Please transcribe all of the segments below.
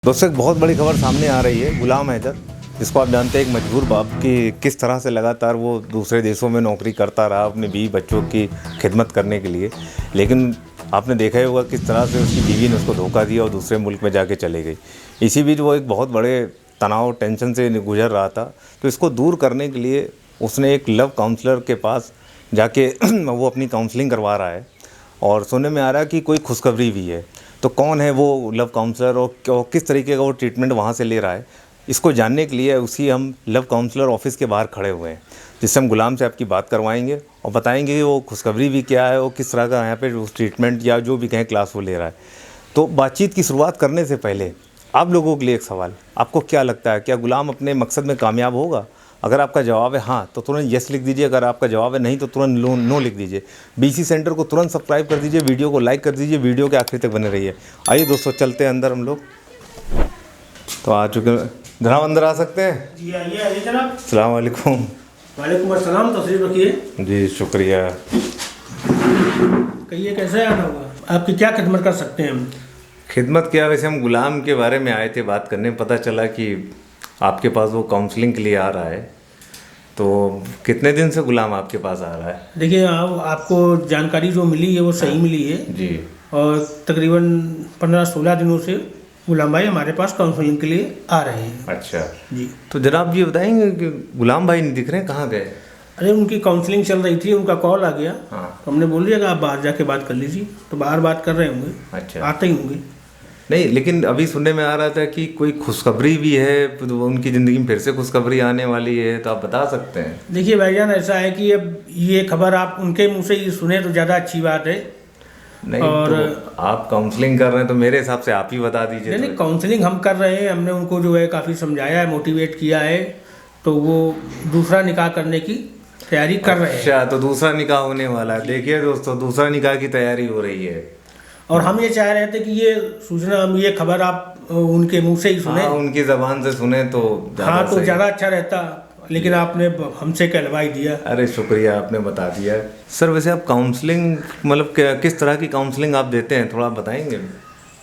दोस्तों एक बहुत बड़ी खबर सामने आ रही है। गुलाम हैदर, जिसको आप जानते हैं, एक मजबूर बाप की किस तरह से लगातार वो दूसरे देशों में नौकरी करता रहा अपने बीवी बच्चों की खिदमत करने के लिए, लेकिन आपने देखा ही होगा किस तरह से उसकी बीवी ने उसको धोखा दिया और दूसरे मुल्क में जाके चले गई। इसी बीच वो एक बहुत बड़े तनाव टेंशन से गुजर रहा था, तो इसको दूर करने के लिए उसने एक लव काउंसलर के पास जाके वो अपनी काउंसलिंग करवा रहा है। और सुनने में आ रहा है कि कोई खुशखबरी भी है। तो कौन है वो लव काउंसलर और किस तरीके का वो ट्रीटमेंट वहाँ से ले रहा है, इसको जानने के लिए उसी हम लव काउंसलर ऑफिस के बाहर खड़े हुए हैं, जिससे हम गुलाम से आपकी बात करवाएंगे और बताएंगे कि वो खुशखबरी भी क्या है और किस तरह का यहाँ पे उस ट्रीटमेंट या जो भी कहें क्लास वो ले रहा है। तो बातचीत की शुरुआत करने से पहले आप लोगों के लिए एक सवाल, आपको क्या लगता है, क्या गुलाम अपने मकसद में कामयाब होगा? अगर आपका जवाब है हाँ तो तुरंत यस लिख दीजिए, अगर आपका जवाब है नहीं तो तुरंत नो लिख दीजिए। बीसी सेंटर को तुरंत सब्सक्राइब कर दीजिए, वीडियो को लाइक कर दीजिए, वीडियो के आखिर तक बने रहिए। आइए दोस्तों चलते हैं अंदर हम लोग। तो आ चुके हैं, जनाब अंदर आ सकते हैं? जी आइए आइए जनाब। अस्सलाम वालेकुम। वालेकुम अस्सलाम, तशरीफ रखिए। जी शुक्रिया। कहिए कैसे आना हुआ, आपकी क्या खिदमत कर सकते हैं हम? खिदमत क्या, वैसे हम गुलाम के बारे में आए थे बात करने, पता चला कि आपके पास वो काउंसलिंग के लिए आ रहा है। तो कितने दिन से गुलाम आपके पास आ रहा है? देखिए आपको जानकारी जो मिली है वो सही मिली है जी। और तकरीबन 15-16 दिनों से गुलाम भाई हमारे पास काउंसलिंग के लिए आ रहे हैं। अच्छा जी। तो जनाब ये बताएंगे कि गुलाम भाई नहीं दिख रहे, कहाँ गए? अरे उनकी काउंसलिंग चल रही थी, उनका कॉल आ गया। हाँ। तो हमने बोल दिया कि आप बाहर जाके बात कर लीजिए, तो बाहर बात कर रहे होंगे। अच्छा। आते ही होंगे। नहीं, लेकिन अभी सुनने में आ रहा था कि कोई खुशखबरी भी है, तो उनकी ज़िंदगी में फिर से खुशखबरी आने वाली है, तो आप बता सकते हैं? देखिए भाईजान, ऐसा है कि अब ये खबर आप उनके मुंह से ही सुने तो ज़्यादा अच्छी बात है। नहीं और तो आप काउंसलिंग कर रहे हैं तो मेरे हिसाब से आप ही बता दीजिए। नहीं, काउंसलिंग हम कर रहे हैं, हमने उनको जो है काफ़ी समझाया है, मोटिवेट किया है, तो वो दूसरा निकाह करने की तैयारी कर रहे हैं। अच्छा, तो दूसरा निकाह होने वाला है। देखिए दोस्तों, दूसरा निकाह की तैयारी हो रही है। और हम ये चाह रहे थे कि ये सूचना, ये खबर आप उनके मुंह से ही सुने। हाँ, उनकी ज़बान से सुने तो हाँ, तो ज़्यादा अच्छा रहता, लेकिन आपने हमसे कहलवाई दिया। अरे शुक्रिया, आपने बता दिया। सर वैसे आप काउंसलिंग मतलब किस तरह की काउंसलिंग आप देते हैं, थोड़ा बताएंगे?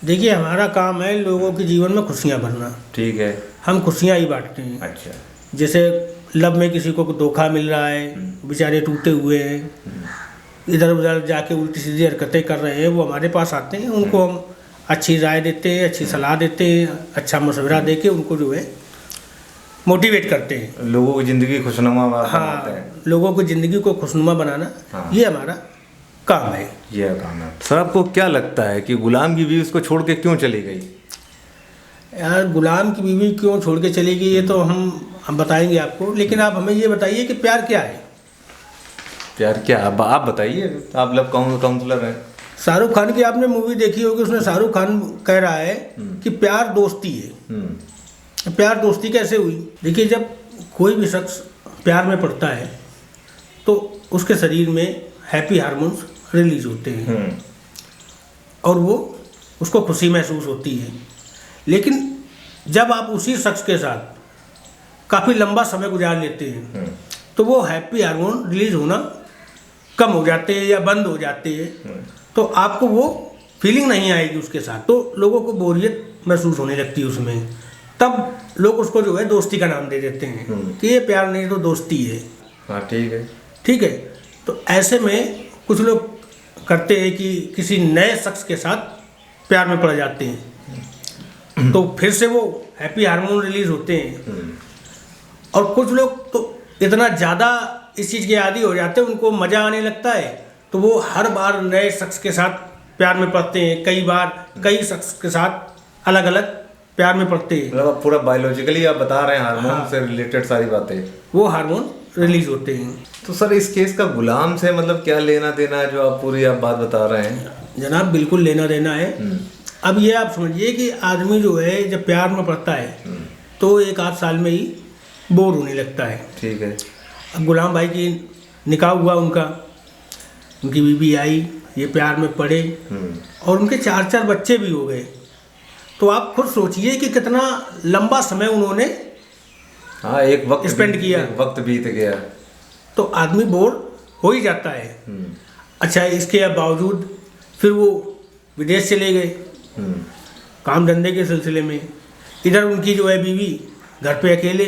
देखिए हमारा काम है लोगों के जीवन में खुशियाँ भरना। ठीक है। हम खुशियाँ ही बांटते हैं। अच्छा। जैसे लव में किसी को धोखा मिल रहा है, बेचारे टूटे हुए हैं, इधर उधर जाके उल्टी सीधी हरकतें कर रहे हैं, वो हमारे पास आते हैं, उनको हम अच्छी राय देते हैं, अच्छी सलाह देते हैं, अच्छा मशवरा दे के उनको जो है मोटिवेट करते हैं। लोगों की ज़िंदगी खुशनुमा बनाते हाँ, हैं। लोगों की ज़िंदगी को खुशनुमा बनाना। हाँ। ये हमारा काम है। ये काम है। सर आपको क्या लगता है कि गुलाम की बीवी उसको छोड़ के क्यों चली गई? यार गुलाम की बीवी क्यों छोड़ के चली गई ये तो हम बताएंगे आपको, लेकिन आप हमें ये बताइए कि प्यार क्या है? प्यार क्या, आप बताइए, आप लव काउंसलर हैं। शाहरुख खान की आपने मूवी देखी होगी, उसमें शाहरुख खान कह रहा है कि प्यार दोस्ती है। प्यार दोस्ती कैसे हुई? देखिए जब कोई भी शख्स प्यार में पड़ता है तो उसके शरीर में हैप्पी हार्मोन्स रिलीज होते हैं और वो उसको खुशी महसूस होती है। लेकिन जब आप उसी शख्स के साथ काफ़ी लंबा समय गुजार लेते हैं तो वो हैप्पी हार्मोन रिलीज होना कम हो जाते हैं या बंद हो जाते हैं, तो आपको वो फीलिंग नहीं आएगी उसके साथ, तो लोगों को बोरियत महसूस होने लगती है उसमें। तब लोग उसको जो है दोस्ती का नाम दे देते हैं कि ये प्यार नहीं तो दोस्ती है। हाँ ठीक है। ठीक है, तो ऐसे में कुछ लोग करते हैं कि किसी नए शख्स के साथ प्यार में पड़ जाते हैं, तो फिर से वो हैप्पी हार्मोन रिलीज होते हैं। और कुछ लोग तो इतना ज़्यादा इस चीज़ के आदी हो जाते हैं, उनको मज़ा आने लगता है, तो वो हर बार नए शख्स के साथ प्यार में पड़ते हैं, कई बार कई शख्स के साथ अलग अलग प्यार में पड़ते हैं। मतलब पूरा बायोलॉजिकली आप बता रहे हैं, हार्मोन से रिलेटेड सारी बातें, वो हार्मोन रिलीज होते हैं। तो सर इस केस का गुलाम से मतलब क्या लेना देना है, जो आप पूरी आप बात बता रहे हैं? जनाब बिल्कुल लेना देना है। अब ये आप समझिए कि आदमी जो है जब प्यार में पड़ता है तो 1-8 साल में ही बोर होने लगता है। ठीक है। अब गुलाम भाई की निकाह हुआ, उनकी बीवी आई, ये प्यार में पड़े और उनके 4-4 बच्चे भी हो गए। तो आप खुद सोचिए कि कितना लंबा समय उन्होंने हाँ एक वक्त स्पेंड किया, वक्त बीत गया, तो आदमी बोर हो ही जाता है। अच्छा, इसके बावजूद फिर वो विदेश चले गए काम धंधे के सिलसिले में, इधर उनकी जो है बीवी घर पे अकेले,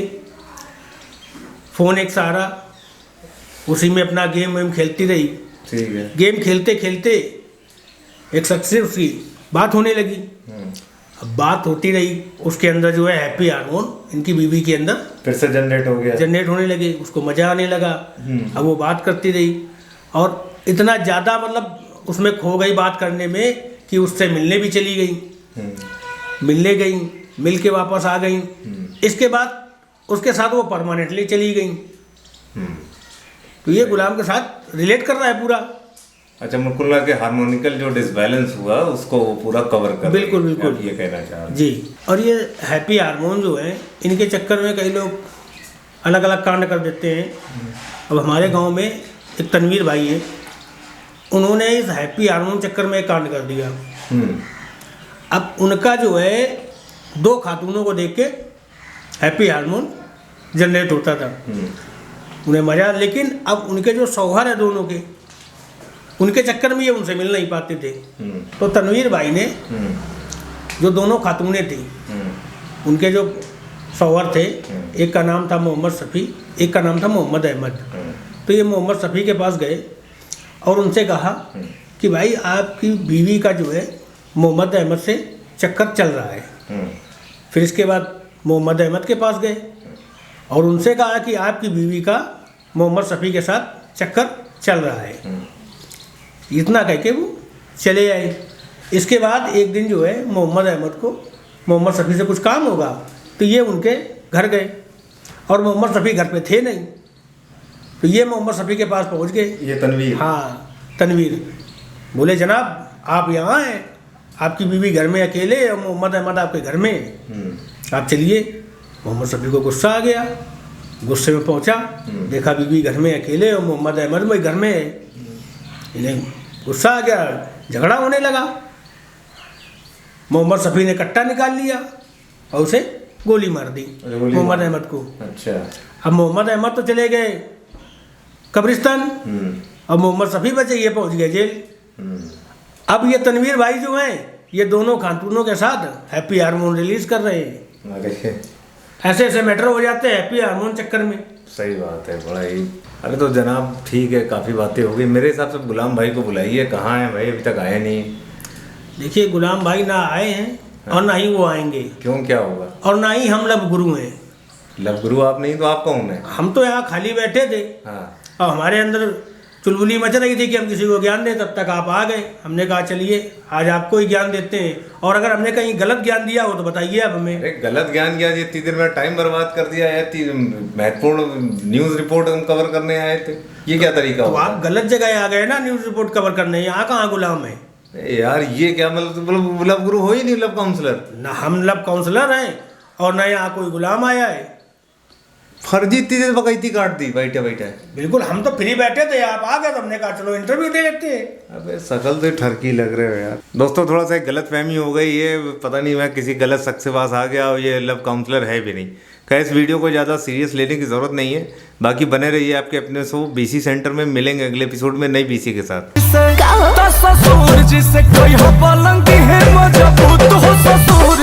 फ़ोन एक सहारा, उसी में अपना गेम वेम खेलती रही। ठीक है। गेम खेलते खेलते एक शख्स से उसकी बात होने लगी। अब बात होती रही, उसके अंदर जो है हैप्पी हार्मोन इनकी बीवी के अंदर फिर से जनरेट हो गया, जनरेट होने लगे, उसको मज़ा आने लगा। अब वो बात करती रही और इतना ज़्यादा मतलब उसमें खो गई बात करने में कि उससे मिलने भी चली गई। मिलने गई, मिल के वापस आ गई। इसके बाद उसके साथ वो परमानेंटली चली गई। तो ये गुलाम के साथ रिलेट कर रहा है पूरा। अच्छा, मुकुल्ला के हार्मोनिकल जो डिसबैलेंस हुआ उसको वो पूरा कवर कर, बिल्कुल बिल्कुल ये कहना चाह रहे हैं। जी। और ये हैप्पी हार्मोन जो है, इनके चक्कर में कई लोग अलग अलग कांड कर देते हैं। अब हमारे गांव में एक तनवीर भाई है, उन्होंने इस हैप्पी हार्मोन चक्कर में एक कांड कर दिया। अब उनका जो है 2 खातूनों को देख के हैप्पी हार्मोन जनरेट होता था, उन्हें मजा। लेकिन अब उनके जो शौहर है दोनों के, उनके चक्कर में ये उनसे मिल नहीं पाते थे। तो तनवीर भाई ने जो दोनों खातूनें थी, उनके जो शौहर थे, एक का नाम था मोहम्मद शफ़ी, एक का नाम था मोहम्मद अहमद। तो ये मोहम्मद शफ़ी के पास गए और उनसे कहा कि भाई आपकी बीवी का जो है मोहम्मद अहमद से चक्कर चल रहा है। फिर इसके बाद मोहम्मद अहमद के पास गए और उनसे कहा कि आपकी बीवी का मोहम्मद शफ़ी के साथ चक्कर चल रहा है। इतना कह के वो चले आए। इसके बाद एक दिन जो है मोहम्मद अहमद को मोहम्मद शफ़ी से कुछ काम होगा, तो ये उनके घर गए और मोहम्मद शफ़ी घर पे थे नहीं। तो ये मोहम्मद शफ़ी के पास पहुंच गए। ये तनवीर? हाँ, तनवीर। बोले जनाब आप यहाँ हैं, आपकी बीवी घर में अकेले और मोहम्मद अहमद आपके घर में, आप चलिए। मोहम्मद शफ़ी को गुस्सा आ गया, गुस्से में पहुंचा, देखा बीवी घर में अकेले और मोहम्मद अहमद में घर में है। इन्हें गुस्सा आ गया, झगड़ा होने लगा। मोहम्मद शफ़ी ने कट्टा निकाल लिया और उसे गोली मार दी, मोहम्मद अहमद को। अच्छा। अब मोहम्मद अहमद तो चले गए कब्रिस्तान और मोहम्मद शफ़ी बचे, ये पहुंच गए जेल। अब ये तनवीर भाई जो हैं, ये दोनों खातूनों के साथ हैप्पी हार्मोन रिलीज कर रहे हैं। ऐसे ऐसे मैटर हो जाते हैं हैप्पी हार्मोन चक्कर में। सही बात है, बड़ा ही। अरे तो जनाब ठीक है, काफ़ी बातें हो गई। मेरे हिसाब से गुलाम भाई को बुलाइए। कहाँ है भाई? अभी तक आए नहीं। देखिए गुलाम भाई ना आए हैं और ना ही वो आएंगे। क्यों, क्या होगा? और ना ही हम लब गुरु हैं। लब गुरु आप नहीं तो आप कौन है? हम तो यहाँ खाली बैठे थे। हाँ। और हमारे अंदर चुलबुली मच रही थी कि हम किसी को ज्ञान दें, तब तक आप आ गए। हमने कहा चलिए आज आपको ही ज्ञान देते हैं, और अगर हमने कहीं गलत ज्ञान दिया हो तो बताइए आप हमें। अरे गलत ज्ञान क्या, इतनी देर में टाइम बर्बाद कर दिया है। महत्वपूर्ण न्यूज़ रिपोर्ट हम कवर करने आए थे, ये क्या तरीका तो हुआ? आप गलत जगह आ गए ना न्यूज़ रिपोर्ट कवर करने। यहाँ कहाँ गुलाम है यार? ये क्या मतलब लब गुरु हो ही नहीं, लब काउंसलर ना। हम लब काउंसलर हैं और ना यहाँ कोई गुलाम आया है। फर्जी इतनी देर बकैती काट दी बैठे बैठे। बिल्कुल, हम तो फ्री बैठे थे, आप आ गए तो हमने कहा चलो इंटरव्यू दे लेते हैं। अबे शकल तो ठरकी लग रहे हो यार। दोस्तों थोड़ा सा गलत फहमी हो गई, ये पता नहीं मैं किसी गलत शख्स के पास आ गया और ये लब काउंसलर है भी नहीं। क्या इस वीडियो को ज़्यादा सीरियस लेने की ज़रूरत नहीं है। बाकी बने रहिए आपके अपने शो बीसी सेंटर में। मिलेंगे अगले एपिसोड में नई बीसी के साथ। ससुर जिसे कोई हो पलंग है मजबूत हो ससुर